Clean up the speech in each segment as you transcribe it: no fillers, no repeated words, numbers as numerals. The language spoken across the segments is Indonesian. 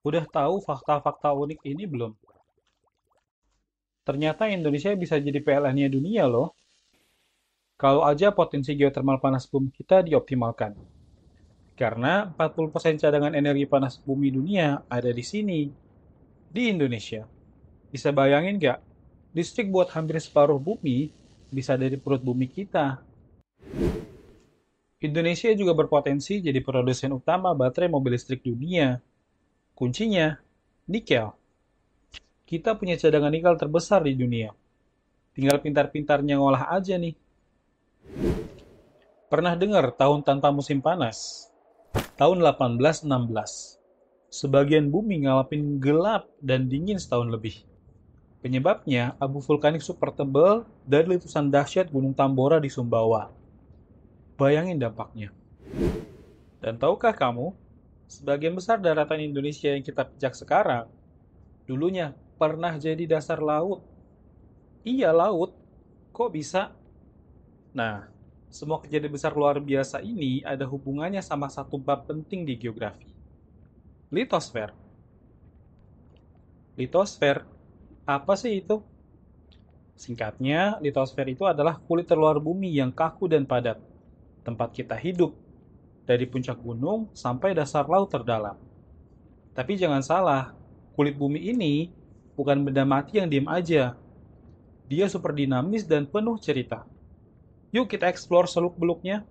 Udah tahu fakta-fakta unik ini belum? Ternyata Indonesia bisa jadi PLN-nya dunia loh. Kalau aja potensi geotermal panas bumi kita dioptimalkan. Karena 40% cadangan energi panas bumi dunia ada di sini, di Indonesia. Bisa bayangin nggak? Listrik buat hampir separuh bumi bisa dari perut bumi kita. Indonesia juga berpotensi jadi produsen utama baterai mobil listrik dunia. Kuncinya, nikel. Kita punya cadangan nikel terbesar di dunia. Tinggal pintar-pintarnya ngolah aja nih. Pernah dengar tahun tanpa musim panas? Tahun 1816. Sebagian bumi ngalamin gelap dan dingin setahun lebih. Penyebabnya abu vulkanik super tebal dan letusan dahsyat Gunung Tambora di Sumbawa. Bayangin dampaknya. Dan tahukah kamu, sebagian besar daratan Indonesia yang kita pijak sekarang, dulunya pernah jadi dasar laut. Iya, laut. Kok bisa? Nah, semua kejadian besar luar biasa ini ada hubungannya sama satu bab penting di geografi. Litosfer. Litosfer, apa sih itu? Singkatnya, litosfer itu adalah kulit terluar bumi yang kaku dan padat. Tempat kita hidup, dari puncak gunung sampai dasar laut terdalam. Tapi jangan salah, kulit bumi ini bukan benda mati yang diem aja. Dia super dinamis dan penuh cerita. Yuk kita explore seluk-beluknya.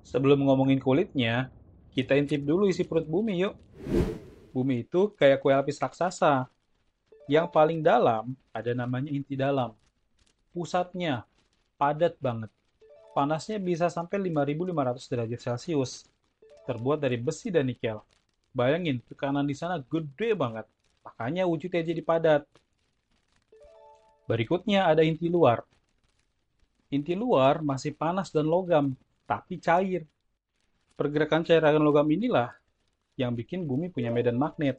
Sebelum ngomongin kulitnya, kita intip dulu isi perut bumi yuk. Bumi itu kayak kue lapis raksasa. Yang paling dalam ada namanya inti dalam. Pusatnya padat banget. Panasnya bisa sampai 5.500 derajat Celcius. Terbuat dari besi dan nikel. Bayangin, tekanan di sana gede banget. Makanya wujudnya jadi padat. Berikutnya ada inti luar. Inti luar masih panas dan logam, tapi cair. Pergerakan cairan logam inilah yang bikin bumi punya medan magnet.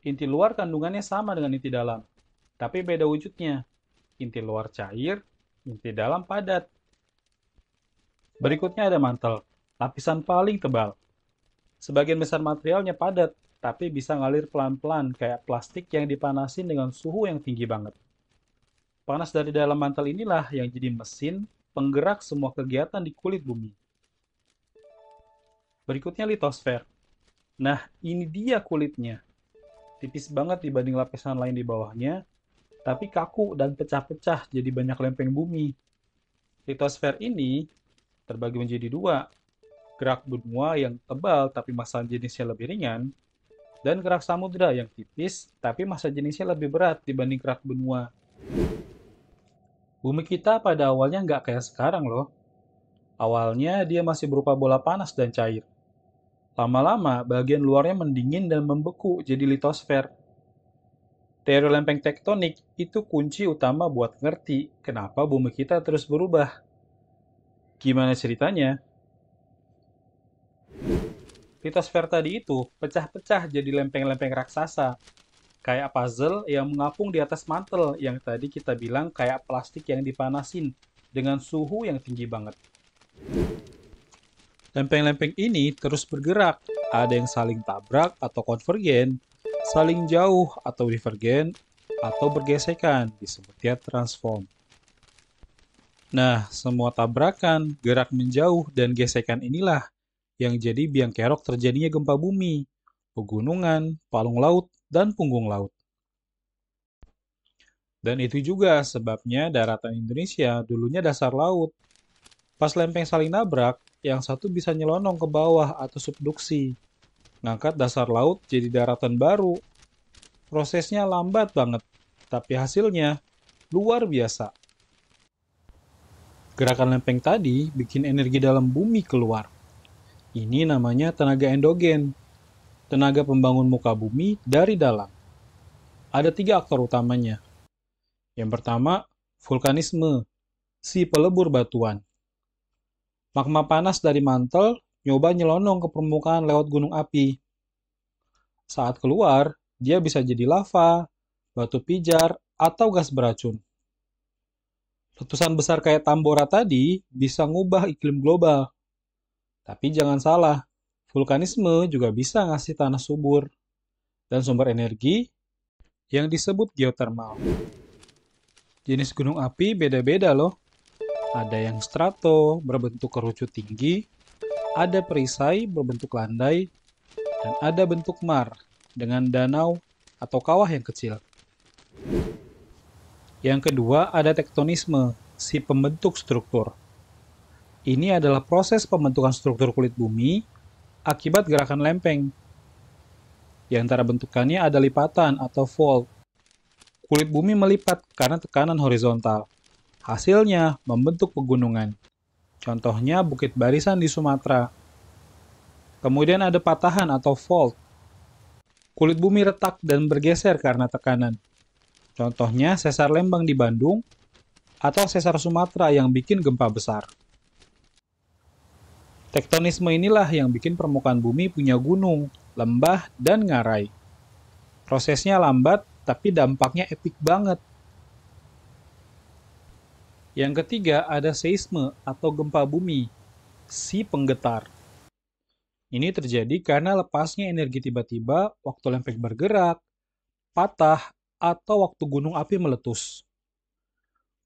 Inti luar kandungannya sama dengan inti dalam, tapi beda wujudnya. Inti luar cair, inti dalam padat. Berikutnya ada mantel, lapisan paling tebal. Sebagian besar materialnya padat, tapi bisa ngalir pelan-pelan kayak plastik yang dipanasin dengan suhu yang tinggi banget. Panas dari dalam mantel inilah yang jadi mesin penggerak semua kegiatan di kulit bumi. Berikutnya litosfer. Nah, ini dia kulitnya. Tipis banget dibanding lapisan lain di bawahnya, tapi kaku dan pecah-pecah jadi banyak lempeng bumi. Litosfer ini terbagi menjadi dua, kerak benua yang tebal tapi massa jenisnya lebih ringan, dan kerak samudra yang tipis tapi massa jenisnya lebih berat dibanding kerak benua. Bumi kita pada awalnya nggak kayak sekarang loh. Awalnya dia masih berupa bola panas dan cair. Lama-lama bagian luarnya mendingin dan membeku jadi litosfer. Teori lempeng tektonik itu kunci utama buat ngerti kenapa bumi kita terus berubah. Gimana ceritanya? Litosfer tadi itu pecah-pecah jadi lempeng-lempeng raksasa. Kayak puzzle yang mengapung di atas mantel yang tadi kita bilang kayak plastik yang dipanasin dengan suhu yang tinggi banget. Lempeng-lempeng ini terus bergerak. Ada yang saling tabrak atau konvergen, saling jauh atau divergen, atau bergesekan, disebutnya transform. Nah, semua tabrakan, gerak menjauh, dan gesekan inilah yang jadi biang kerok terjadinya gempa bumi, pegunungan, palung laut, dan punggung laut. Dan itu juga sebabnya daratan Indonesia dulunya dasar laut. Pas lempeng saling nabrak, yang satu bisa nyelonong ke bawah atau subduksi, ngangkat dasar laut jadi daratan baru. Prosesnya lambat banget, tapi hasilnya luar biasa. Gerakan lempeng tadi bikin energi dalam bumi keluar. Ini namanya tenaga endogen, tenaga pembangun muka bumi dari dalam. Ada tiga aktor utamanya. Yang pertama, vulkanisme, si pelebur batuan. Magma panas dari mantel nyoba nyelonong ke permukaan lewat gunung api. Saat keluar, dia bisa jadi lava, batu pijar, atau gas beracun. Letusan besar kayak Tambora tadi bisa ngubah iklim global. Tapi jangan salah, Vulkanisme juga bisa ngasih tanah subur dan sumber energi yang disebut geotermal. Jenis gunung api beda-beda loh. Ada yang strato berbentuk kerucut tinggi, ada perisai berbentuk landai, dan ada bentuk mar dengan danau atau kawah yang kecil. Yang kedua ada tektonisme, si pembentuk struktur. Ini adalah proses pembentukan struktur kulit bumi akibat gerakan lempeng. Di antara bentukannya ada lipatan atau fold. Kulit bumi melipat karena tekanan horizontal. Hasilnya membentuk pegunungan. Contohnya Bukit Barisan di Sumatera. Kemudian ada patahan atau fault. Kulit bumi retak dan bergeser karena tekanan. Contohnya sesar Lembang di Bandung atau sesar Sumatera yang bikin gempa besar. Tektonisme inilah yang bikin permukaan bumi punya gunung, lembah, dan ngarai. Prosesnya lambat, tapi dampaknya epik banget. Yang ketiga ada seisme atau gempa bumi, si penggetar. Ini terjadi karena lepasnya energi tiba-tiba waktu lempeng bergerak, patah, atau waktu gunung api meletus.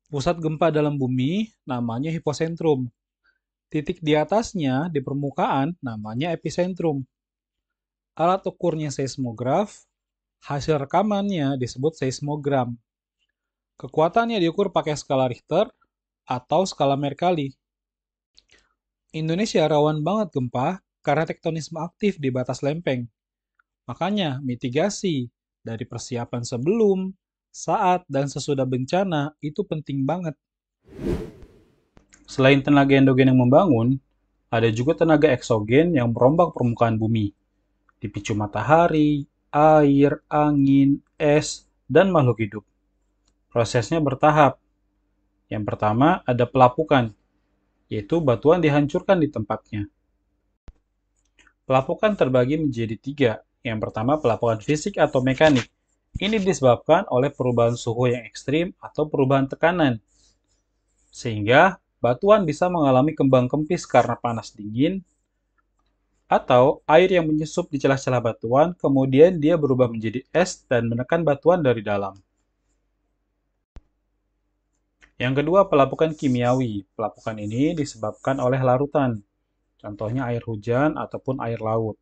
Pusat gempa dalam bumi namanya hipocentrum. Titik di atasnya di permukaan namanya epicentrum. Alat ukurnya seismograf, hasil rekamannya disebut seismogram. Kekuatannya diukur pakai skala Richter atau skala Mercalli. Indonesia rawan banget gempa karena tektonisme aktif di batas lempeng. Makanya mitigasi dari persiapan sebelum, saat, dan sesudah bencana itu penting banget. Selain tenaga endogen yang membangun, ada juga tenaga eksogen yang merombak permukaan bumi. Dipicu matahari, air, angin, es, dan makhluk hidup. Prosesnya bertahap. Yang pertama ada pelapukan, yaitu batuan dihancurkan di tempatnya. Pelapukan terbagi menjadi 3. Yang pertama pelapukan fisik atau mekanik. Ini disebabkan oleh perubahan suhu yang ekstrim atau perubahan tekanan. Sehingga batuan bisa mengalami kembang kempis karena panas dingin, atau air yang menyusup di celah-celah batuan, kemudian dia berubah menjadi es dan menekan batuan dari dalam. Yang kedua, pelapukan kimiawi. Pelapukan ini disebabkan oleh larutan, contohnya air hujan ataupun air laut.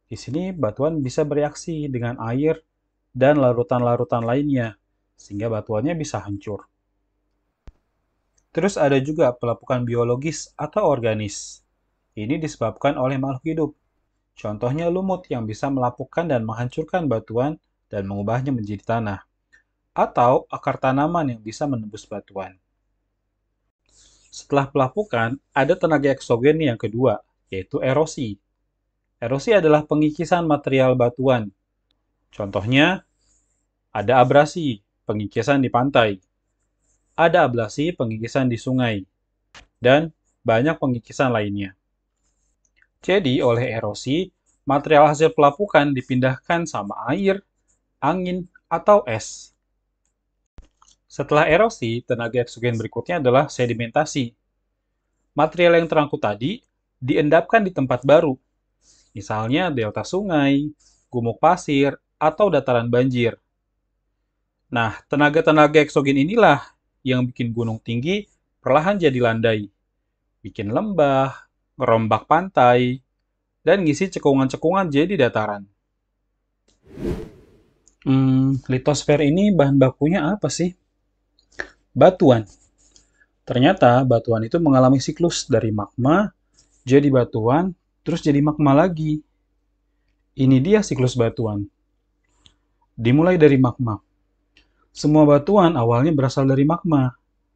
Di sini batuan bisa bereaksi dengan air dan larutan-larutan lainnya, sehingga batuannya bisa hancur. Terus ada juga pelapukan biologis atau organis. Ini disebabkan oleh makhluk hidup. Contohnya lumut yang bisa melapukan dan menghancurkan batuan dan mengubahnya menjadi tanah. Atau akar tanaman yang bisa menembus batuan. Setelah pelapukan, ada tenaga eksogen yang kedua, yaitu erosi. Erosi adalah pengikisan material batuan. Contohnya, ada abrasi, pengikisan di pantai. Ada ablasi, pengikisan di sungai. Dan banyak pengikisan lainnya. Jadi, oleh erosi, material hasil pelapukan dipindahkan sama air, angin, atau es. Setelah erosi, tenaga eksogen berikutnya adalah sedimentasi. Material yang terangkut tadi diendapkan di tempat baru, misalnya delta sungai, gumuk pasir, atau dataran banjir. Nah, tenaga-tenaga eksogen inilah yang bikin gunung tinggi perlahan jadi landai, bikin lembah, merombak pantai, dan ngisi cekungan-cekungan jadi dataran. Litosfer ini bahan bakunya apa sih? Batuan. Ternyata batuan itu mengalami siklus dari magma, jadi batuan, terus jadi magma lagi. Ini dia siklus batuan. Dimulai dari magma. Semua batuan awalnya berasal dari magma.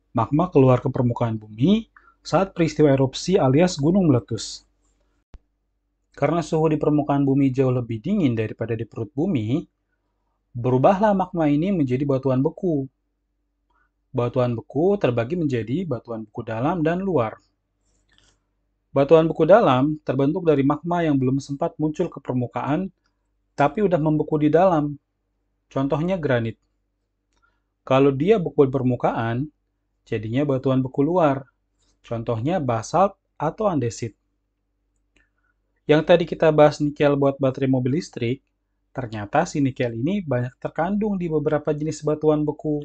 Magma keluar ke permukaan bumi saat peristiwa erupsi alias gunung meletus. Karena suhu di permukaan bumi jauh lebih dingin daripada di perut bumi, berubahlah magma ini menjadi batuan beku. Batuan beku terbagi menjadi batuan beku dalam dan luar. Batuan beku dalam terbentuk dari magma yang belum sempat muncul ke permukaan, tapi udah membeku di dalam. Contohnya granit. Kalau dia beku di permukaan, jadinya batuan beku luar. Contohnya basalt atau andesit. Yang tadi kita bahas nikel buat baterai mobil listrik, ternyata si nikel ini banyak terkandung di beberapa jenis batuan beku.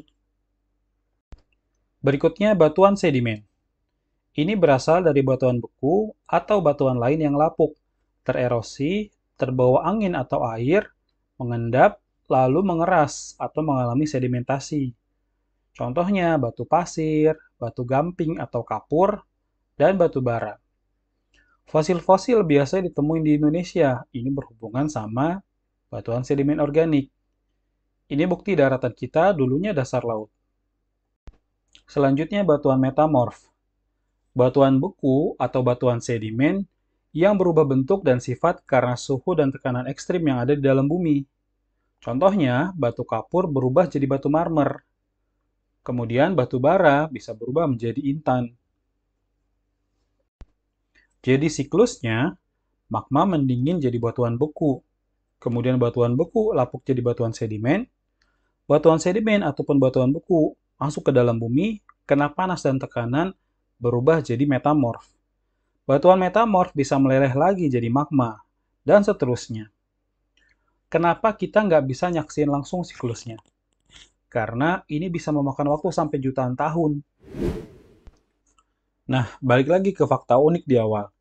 Berikutnya batuan sedimen. Ini berasal dari batuan beku atau batuan lain yang lapuk, tererosi, terbawa angin atau air, mengendap, lalu mengeras atau mengalami sedimentasi. Contohnya batu pasir, batu gamping atau kapur, dan batu bara. Fosil-fosil biasa ditemuin di Indonesia. Ini berhubungan sama batuan sedimen organik. Ini bukti daratan kita dulunya dasar laut. Selanjutnya batuan metamorf. Batuan beku atau batuan sedimen yang berubah bentuk dan sifat karena suhu dan tekanan ekstrim yang ada di dalam bumi. Contohnya, batu kapur berubah jadi batu marmer. Kemudian batu bara bisa berubah menjadi intan. Jadi siklusnya, magma mendingin jadi batuan beku. Kemudian batuan beku lapuk jadi batuan sedimen. Batuan sedimen ataupun batuan beku masuk ke dalam bumi, kena panas dan tekanan, berubah jadi metamorf. Batuan metamorf bisa meleleh lagi jadi magma, dan seterusnya. Kenapa kita nggak bisa nyaksiin langsung siklusnya? Karena ini bisa memakan waktu sampai jutaan tahun. Nah, balik lagi ke fakta unik di awal.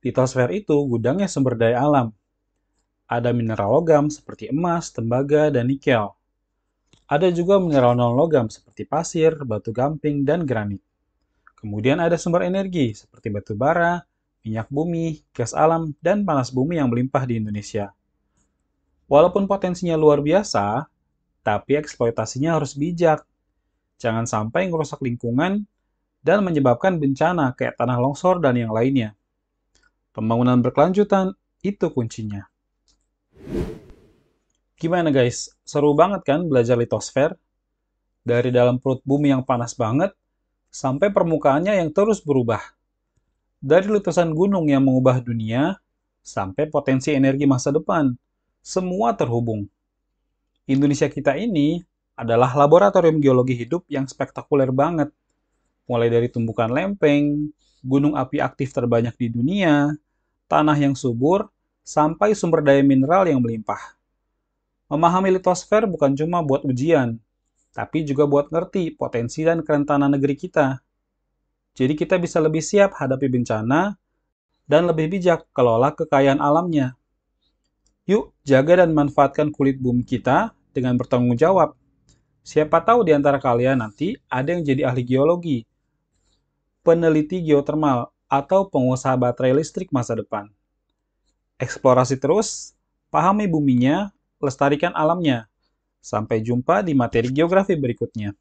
Litosfer itu gudangnya sumber daya alam. Ada mineral logam seperti emas, tembaga, dan nikel. Ada juga mineral non-logam seperti pasir, batu gamping, dan granit. Kemudian ada sumber energi seperti batu bara, minyak bumi, gas alam, dan panas bumi yang melimpah di Indonesia. Walaupun potensinya luar biasa, tapi eksploitasinya harus bijak. Jangan sampai merusak lingkungan dan menyebabkan bencana kayak tanah longsor dan yang lainnya. Pembangunan berkelanjutan itu kuncinya. Gimana guys? Seru banget kan belajar litosfer? Dari dalam perut bumi yang panas banget, sampai permukaannya yang terus berubah. Dari letusan gunung yang mengubah dunia, sampai potensi energi masa depan. Semua terhubung. Indonesia kita ini adalah laboratorium geologi hidup yang spektakuler banget. Mulai dari tumbukan lempeng, gunung api aktif terbanyak di dunia, tanah yang subur, sampai sumber daya mineral yang melimpah. Memahami litosfer bukan cuma buat ujian, tapi juga buat ngerti potensi dan kerentanan negeri kita. Jadi kita bisa lebih siap hadapi bencana dan lebih bijak kelola kekayaan alamnya. Yuk, jaga dan manfaatkan kulit bumi kita dengan bertanggung jawab. Siapa tahu di antara kalian nanti ada yang jadi ahli geologi, peneliti geotermal, atau pengusaha baterai listrik masa depan. Eksplorasi terus, pahami buminya, lestarikan alamnya. Sampai jumpa di materi geografi berikutnya.